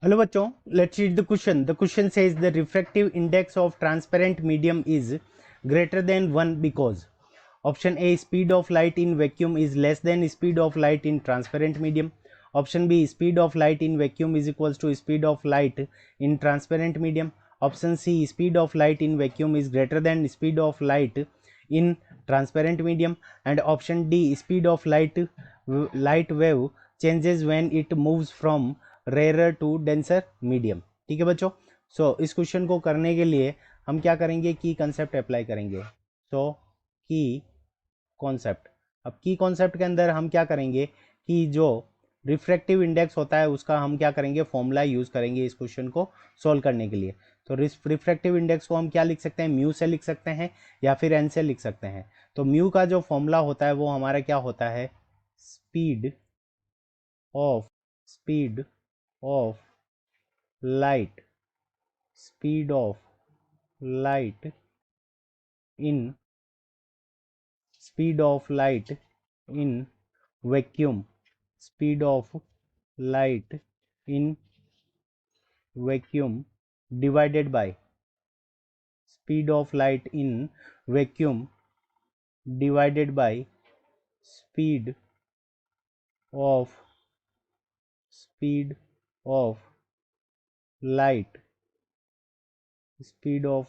Hello बच्चों, let's read the question. The question says the refractive index of transparent medium is greater than 1 because. Option A, speed of light in vacuum is less than speed of light in transparent medium. Option B, speed of light in vacuum is equals to speed of light in transparent medium. Option C, speed of light in vacuum is greater than speed of light in transparent medium. And option D, speed of light wave changes when it moves from rarer to denser medium. ठीक है बच्चों. इस question को करने के लिए हम क्या करेंगे, की कंसेप्ट अप्लाई करेंगे. की कॉन्सेप्ट. अब की कॉन्सेप्ट के अंदर हम क्या करेंगे कि जो रिफ्रैक्टिव इंडेक्स होता है उसका हम क्या करेंगे, फॉर्मूला यूज करेंगे इस क्वेश्चन को सॉल्व करने के लिए. तो रिफ्रैक्टिव इंडेक्स को हम क्या लिख सकते हैं, म्यू से लिख सकते हैं या फिर एन से लिख सकते हैं. तो म्यू का जो फॉर्मूला होता है वो हमारा क्या होता है, speed of light in vacuum speed of light in vacuum divided by speed of light in vacuum divided by speed of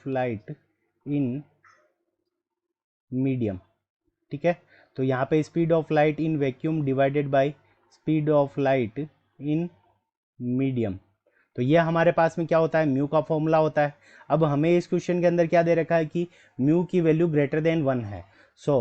light in medium. ठीक है. तो यहाँ पे speed of light in vacuum divided by speed of light in medium. तो ये हमारे पास में क्या होता है, म्यू का फॉर्मूला होता है. अब हमें इस क्वेश्चन के अंदर क्या दे रखा है कि म्यू की वैल्यू ग्रेटर देन 1 है.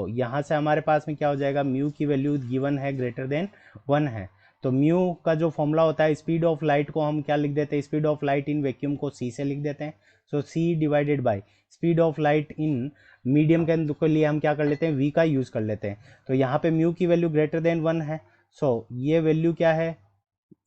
यहाँ से हमारे पास में क्या हो जाएगा, म्यू की वैल्यू गिवन है ग्रेटर देन 1 है. तो म्यू का जो फॉर्मूला होता है, स्पीड ऑफ लाइट को हम क्या लिख देते हैं, speed of light in vacuum को सी से लिख देते हैं. C divided by speed of light in medium के लिए हम क्या कर लेते हैं, वी का यूज कर लेते हैं. तो यहाँ पे म्यू की वैल्यू ग्रेटर देन 1 है. ये वैल्यू क्या है,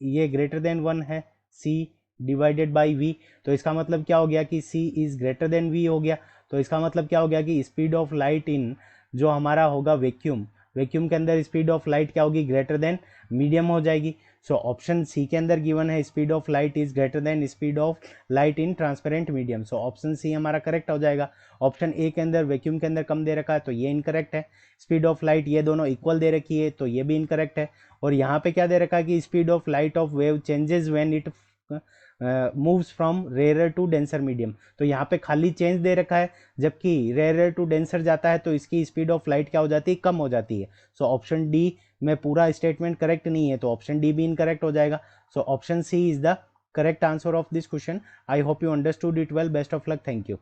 ये ग्रेटर देन 1 है, सी डिवाइडेड बाई वी. तो इसका मतलब क्या हो गया कि सी इज ग्रेटर देन वी हो गया. तो इसका मतलब क्या हो गया कि स्पीड ऑफ लाइट इन जो हमारा होगा वैक्यूम के अंदर स्पीड ऑफ लाइट क्या होगी, ग्रेटर देन मीडियम हो जाएगी. ऑप्शन सी के अंदर गिवन है speed of light is greater than speed of light in transparent medium. Option C हमारा करेक्ट हो जाएगा. ऑप्शन ए के अंदर वैक्यूम के अंदर कम दे रखा है तो ये इनकरेक्ट है. स्पीड ऑफ लाइट ये दोनों इक्वल दे रखी है तो ये भी इनकरेक्ट है. और यहाँ पे क्या दे रखा है कि speed of light of wave changes when it moves from rare to denser medium. तो यहाँ पे खाली चेंज दे रखा है, जबकि रेयर टू डेंसर जाता है तो इसकी स्पीड ऑफ लाइट क्या हो जाती है, कम हो जाती है. ऑप्शन डी में पूरा स्टेटमेंट करेक्ट नहीं है तो ऑप्शन डी भी इनकरेक्ट हो जाएगा. Option C is the correct answer of this question. I hope you understood it well. Best of luck. Thank you.